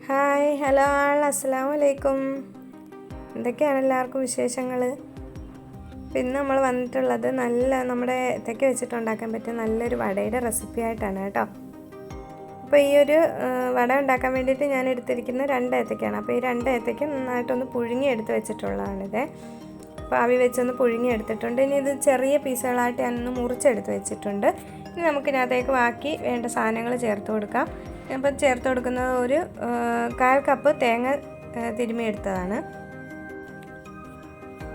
Hi hello അസ്സലാമു അലൈക്കും. എന്തൊക്കെയാണ് എല്ലാവർക്കും വിശേഷങ്ങൾ? ഇന്ന് നമ്മൾ വന്നിട്ടുള്ളത് നമ്മുടെ ഏത്തയ്ക്ക വെച്ചിട്ടുണ്ടാക്കാൻ പറ്റിയ നല്ലൊരു വടയുടെ റെസിപ്പി ആയിട്ടാണ് കേട്ടോ. അപ്പോൾ ഈ ഒരു വട ഉണ്ടാക്കാൻ വേണ്ടിയിട്ട് ഞാൻ എടുത്തിരിക്കുന്ന 2 ഏത്തയ്ക്കാണ്. അപ്പോൾ ഈ 2 ഏത്തയ്ക്ക നന്നായിട്ടൊന്ന് പുഴുങ്ങി എടുത്ത് വെച്ചിട്ടുള്ളതാണിത്. അപ്പോൾ ആവി വെച്ചൊന്ന് പുഴുങ്ങി എടുത്തിട്ടുണ്ട്. ഇനി ഇത് ചെറിയ പീസുകളായിട്ട് ഞാനൊന്ന് മുറിച്ചെടുത്ത് വെച്ചിട്ടുണ്ട്. ഇനി നമുക്കിതിനകത്തേക്ക് ബാക്കി വേണ്ട സാധനങ്ങൾ ചേർത്ത് കൊടുക്കാം. അപ്പോൾ ചേർത്ത് കൊടുക്കുന്നത് ഒരു 1/4 കപ്പ് തേങ്ങ തിരുമിയെടുത്തതാണ്.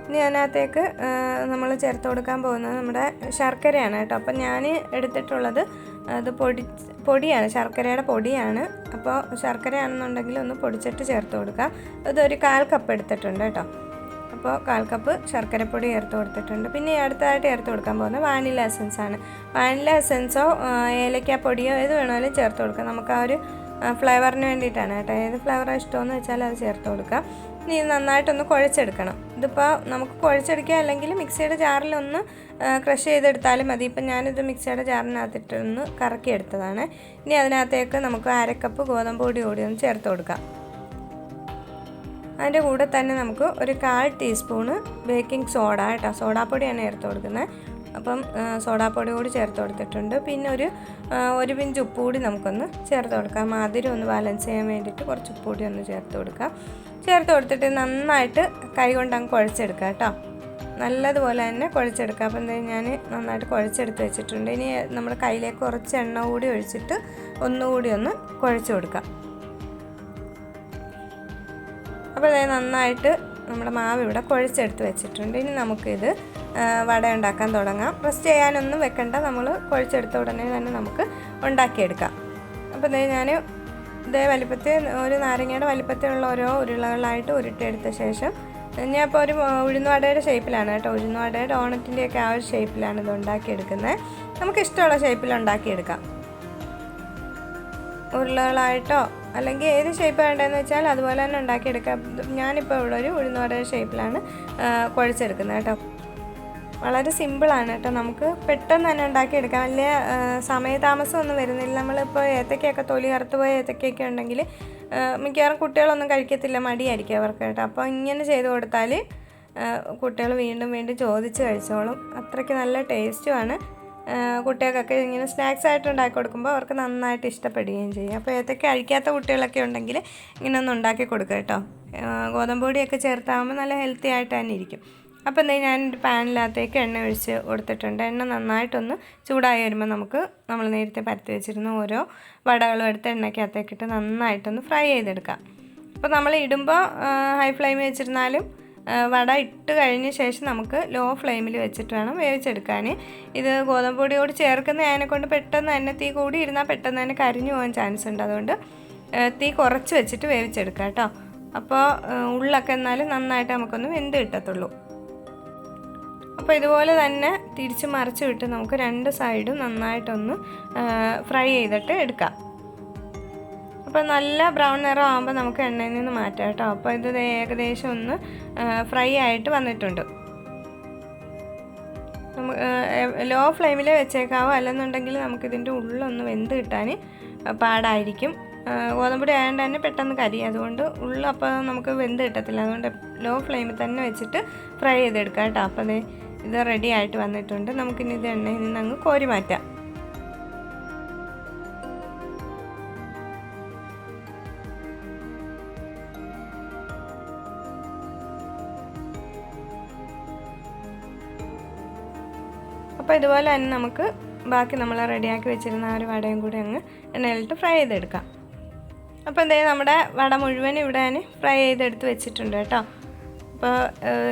ഇനി അതിനകത്തേക്ക് നമ്മൾ ചേർത്ത് കൊടുക്കാൻ പോകുന്നത് നമ്മുടെ ശർക്കരയാണ് കേട്ടോ. അപ്പോൾ ഞാൻ എടുത്തിട്ടുള്ളത് അത് പൊടിയാണ്, ശർക്കരയുടെ പൊടിയാണ്. അപ്പോൾ ശർക്കരയാണെന്നുണ്ടെങ്കിൽ ഒന്ന് പൊടിച്ചിട്ട് ചേർത്ത് കൊടുക്കാം. അതൊരു 1/4 കപ്പ് എടുത്തിട്ടുണ്ട് കേട്ടോ. അപ്പോൾ 1/4 കപ്പ് ശർക്കരപ്പൊടി ചേർത്ത് കൊടുത്തിട്ടുണ്ട്. പിന്നെ അടുത്തതായിട്ട് ചേർത്ത് കൊടുക്കാൻ പോകുന്നത് വാനില എസൻസ് ആണ്. വാനില എസൻസോ ഏലക്കാപ്പൊടിയോ ഏത് വേണമെങ്കിലും ചേർത്ത് കൊടുക്കാം. നമുക്ക് ആ ഒരു ഫ്ലേവറിന് വേണ്ടിയിട്ടാണ് കേട്ടോ. ഏത് ഫ്ലേവറാണ് ഇഷ്ടമെന്ന് വെച്ചാൽ അത് ചേർത്ത് കൊടുക്കാം. ഇനി ഇത് നന്നായിട്ടൊന്ന് കുഴച്ചെടുക്കണം. ഇതിപ്പോൾ നമുക്ക് കുഴച്ചെടുക്കുക, അല്ലെങ്കിൽ മിക്സിയുടെ ജാറിലൊന്ന് ക്രഷ് ചെയ്തെടുത്താലും മതി. ഇപ്പം ഞാനിത് മിക്സിയുടെ ജാറിനകത്തിട്ടൊന്ന് കറക്കിയെടുത്തതാണ്. ഇനി അതിനകത്തേക്ക് നമുക്ക് 1/2 കപ്പ് ഗോതമ്പ് പൊടി കൂടി ഒന്ന് ചേർത്ത് കൊടുക്കാം. അതിൻ്റെ കൂടെ തന്നെ നമുക്ക് ഒരു 1/4 ടീസ്പൂണ് ബേക്കിംഗ് സോഡ കേട്ടോ, സോഡാപ്പൊടിയാണ് ചേർത്ത് കൊടുക്കുന്നത്. അപ്പം സോഡാപ്പൊടി കൂടി ചേർത്ത് കൊടുത്തിട്ടുണ്ട്. പിന്നെ ഒരു പിഞ്ച് ഉപ്പ് കൂടി നമുക്കൊന്ന് ചേർത്ത് കൊടുക്കാം. മധുരം ഒന്ന് ബാലൻസ് ചെയ്യാൻ വേണ്ടിയിട്ട് കുറച്ച് ഉപ്പ് കൂടി ഒന്ന് ചേർത്ത് കൊടുക്കാം. ചേർത്ത് കൊടുത്തിട്ട് നന്നായിട്ട് കൈ കൊണ്ട് അങ്ങ് കുഴച്ചെടുക്കാം കേട്ടോ. നല്ലതുപോലെ തന്നെ കുഴച്ചെടുക്കാം. അപ്പം എന്താ ഞാൻ നന്നായിട്ട് കുഴച്ചെടുത്ത് വെച്ചിട്ടുണ്ട്. ഇനി നമ്മുടെ കയ്യിലേക്ക് കുറച്ച് എണ്ണ കൂടി ഒഴിച്ചിട്ട് ഒന്നുകൂടി ഒന്ന് കുഴച്ച് കൊടുക്കാം. അപ്പോൾ അതായത് നന്നായിട്ട് നമ്മുടെ മാവ് ഇവിടെ കുഴച്ചെടുത്ത് വെച്ചിട്ടുണ്ട്. ഇനി നമുക്കിത് വട ഉണ്ടാക്കാൻ തുടങ്ങാം. റെസ്റ്റ് ചെയ്യാനൊന്നും വെക്കണ്ട, നമ്മൾ കുഴച്ചെടുത്ത ഉടനെ തന്നെ നമുക്ക് ഉണ്ടാക്കിയെടുക്കാം. അപ്പോൾ ഞാൻ ഇതേ വലിപ്പത്തിൽ ഒരു നാരങ്ങയുടെ വലിപ്പത്തിലുള്ള ഓരോ ഉരുളകളായിട്ട് ഉരുട്ടിയെടുത്ത ശേഷം ഞാൻ ഇപ്പോൾ ഒരു ഉഴുന്നുവടയുടെ ഷേപ്പിലാണ് കേട്ടോ, ഉഴുന്നുവടയുടെ ഡോണറ്റിൻ്റെയൊക്കെ ആ ഒരു ഷേപ്പിലാണ് ഇത് ഉണ്ടാക്കിയെടുക്കുന്നത്. നമുക്കിഷ്ടമുള്ള ഷേപ്പിൽ ഉണ്ടാക്കിയെടുക്കാം. ഉരുളകളായിട്ടോ അല്ലെങ്കിൽ ഏത് ഷേപ്പ് വേണ്ടതെന്ന് വെച്ചാൽ അതുപോലെ തന്നെ ഉണ്ടാക്കിയെടുക്കാം. ഞാനിപ്പോൾ ഇവിടെ ഒരു ഉഴുന്നുവടയുടെ ഷേപ്പിലാണ് കുഴച്ചെടുക്കുന്നത് കേട്ടോ. വളരെ സിമ്പിളാണ് കേട്ടോ, നമുക്ക് പെട്ടെന്ന് തന്നെ ഉണ്ടാക്കിയെടുക്കാം. വലിയ സമയതാമസമൊന്നും വരുന്നില്ല. നമ്മളിപ്പോൾ ഏത്തക്കയൊക്കെ തൊലി കറുത്ത് പോയ ഏത്തക്കയൊക്കെ ഉണ്ടെങ്കിൽ മിക്കവാറും കുട്ടികളൊന്നും കഴിക്കത്തില്ല, മടിയായിരിക്കും അവർക്ക് കേട്ടോ. അപ്പോൾ ഇങ്ങനെ ചെയ്ത് കൊടുത്താൽ കുട്ടികൾ വീണ്ടും വീണ്ടും ചോദിച്ച് കഴിച്ചോളും. അത്രയ്ക്ക് നല്ല ടേസ്റ്റുമാണ്. കുട്ടികൾക്കൊക്കെ ഇങ്ങനെ സ്നാക്സ് ആയിട്ട് ഉണ്ടാക്കി കൊടുക്കുമ്പോൾ അവർക്ക് നന്നായിട്ട് ഇഷ്ടപ്പെടുകയും ചെയ്യും. അപ്പോൾ ഏതൊക്കെ കഴിക്കാത്ത കുട്ടികളൊക്കെ ഉണ്ടെങ്കിൽ ഇങ്ങനെ ഒന്ന് ഉണ്ടാക്കി കൊടുക്കുക കേട്ടോ. ഗോതമ്പ് പൊടിയൊക്കെ ചേർത്താകുമ്പോൾ നല്ല ഹെൽത്തി ആയിട്ട് തന്നെ ഇരിക്കും. അപ്പോൾ എന്തായാലും ഞാനൊരു പാനിനകത്തേക്ക് എണ്ണ ഒഴിച്ച് കൊടുത്തിട്ടുണ്ട്. എണ്ണ നന്നായിട്ടൊന്ന് ചൂടായി വരുമ്പോൾ നമ്മൾ നേരത്തെ പരത്തി വെച്ചിരുന്ന ഓരോ വടകളും എടുത്ത് എണ്ണയ്ക്കകത്തേക്കിട്ട് നന്നായിട്ടൊന്ന് ഫ്രൈ ചെയ്തെടുക്കാം. അപ്പോൾ നമ്മൾ ഇടുമ്പോൾ ഹൈ ഫ്ലെയിമിൽ വെച്ചിരുന്നാലും വട ഇട്ട് കഴിഞ്ഞ ശേഷം നമുക്ക് ലോ ഫ്ലെയിമിൽ വെച്ചിട്ട് വേണം വേവിച്ചെടുക്കാൻ. ഇത് ഗോതമ്പ് പൊടിയോട് ചേർക്കുന്ന കൊണ്ട് പെട്ടെന്ന് തന്നെ തീ കൂടി ഇരുന്നാൽ പെട്ടെന്ന് തന്നെ കരിഞ്ഞു പോകാൻ ചാൻസ് ഉണ്ട്. അതുകൊണ്ട് തീ കുറച്ച് വെച്ചിട്ട് വേവിച്ചെടുക്കാം കേട്ടോ. അപ്പോൾ ഉള്ളൊക്കെ എന്നാലും നന്നായിട്ട് നമുക്കൊന്ന് വെന്ത് കിട്ടത്തുള്ളൂ. അപ്പോൾ ഇതുപോലെ തന്നെ തിരിച്ച് മറിച്ച് വിട്ട് നമുക്ക് 2 സൈഡും നന്നായിട്ടൊന്ന് ഫ്രൈ ചെയ്തിട്ട് എടുക്കാം. അപ്പോൾ നല്ല ബ്രൗൺ നിറം ആകുമ്പോൾ നമുക്ക് എണ്ണയിൽ നിന്ന് മാറ്റാം കേട്ടോ. അപ്പോൾ ഇത് ഏകദേശം ഒന്ന് ഫ്രൈ ആയിട്ട് വന്നിട്ടുണ്ട്. ലോ ഫ്ലെയിമിൽ വെച്ചേക്കാവോ, അല്ലെന്നുണ്ടെങ്കിൽ നമുക്കിതിൻ്റെ ഉള്ളൊന്ന് വെന്ത് കിട്ടാൻ പാടായിരിക്കും. ഗോതമ്പൊടി ആയതുകൊണ്ട് തന്നെ പെട്ടെന്ന് കരിയും. അതുകൊണ്ട് അപ്പോൾ നമുക്ക് വെന്ത് കിട്ടത്തില്ല. അതുകൊണ്ട് ലോ ഫ്ലെയിമിൽ തന്നെ വെച്ചിട്ട് ഫ്രൈ ചെയ്തെടുക്കാം കേട്ടോ. അപ്പോൾ ഇത് റെഡി ആയിട്ട് വന്നിട്ടുണ്ട്. നമുക്കിനി ഇത് എണ്ണയിൽ നിന്ന് അങ്ങ് കോരി മാറ്റാം. അപ്പോൾ ഇതുപോലെ തന്നെ നമുക്ക് ബാക്കി നമ്മൾ റെഡിയാക്കി വെച്ചിരുന്ന ആ ഒരു വടയും കൂടി അങ്ങ് എണ്ണയിലിട്ട് ഫ്രൈ ചെയ്തെടുക്കാം. അപ്പോൾ എന്തായാലും നമ്മുടെ വട മുഴുവൻ ഇവിടെ ഞാൻ ഫ്രൈ ചെയ്തെടുത്ത് വെച്ചിട്ടുണ്ട് കേട്ടോ. അപ്പോൾ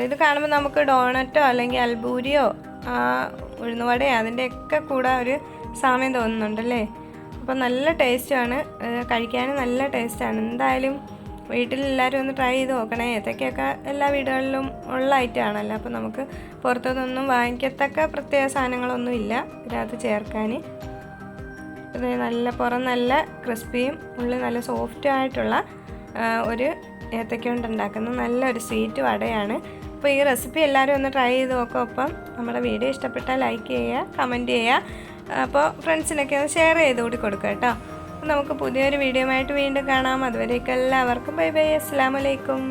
ഇത് കാണുമ്പോൾ നമുക്ക് ഡോണറ്റോ അല്ലെങ്കിൽ അൽബൂരിയോ ഉഴുന്നുവടയോ അതിൻ്റെയൊക്കെ കൂടെ ഒരു സാമ്യം തോന്നുന്നുണ്ടല്ലേ. അപ്പോൾ നല്ല ടേസ്റ്റാണ്, കഴിക്കാനും നല്ല ടേസ്റ്റാണ്. എന്തായാലും വീട്ടിലെല്ലാവരും ഒന്ന് ട്രൈ ചെയ്ത് നോക്കണേ. ഏത്തക്കയൊക്കെ എല്ലാ വീടുകളിലും ഉള്ള ഐറ്റം ആണല്ലോ. അപ്പോൾ നമുക്ക് പുറത്തുനിന്നൊന്നും വാങ്ങിക്കത്തക്ക പ്രത്യേക സാധനങ്ങളൊന്നും ഇല്ല ഇതിനകത്ത് ചേർക്കാൻ. ഇത് പുറം നല്ല ക്രിസ്പിയും ഉള്ളിൽ നല്ല സോഫ്റ്റ് ആയിട്ടുള്ള ഒരു ഏത്തക്ക കൊണ്ട് ഉണ്ടാക്കുന്ന നല്ലൊരു സ്വീറ്റ് വടയാണ്. അപ്പോൾ ഈ റെസിപ്പി എല്ലാവരും ഒന്ന് ട്രൈ ചെയ്ത് നോക്കും. അപ്പം നമ്മുടെ വീഡിയോ ഇഷ്ടപ്പെട്ടാൽ ലൈക്ക് ചെയ്യുക, കമൻറ്റ് ചെയ്യുക. അപ്പോൾ ഫ്രണ്ട്സിനൊക്കെ ഒന്ന് ഷെയർ ചെയ്ത് കൂടി കൊടുക്കുക കേട്ടോ. നമുക്ക് പുതിയൊരു വീഡിയോ ആയിട്ട് വീണ്ടും കാണാം. അതുവരേക്കും എല്ലാവർക്കും ബൈ ബൈ. അസ്സലാമു അലൈക്കും.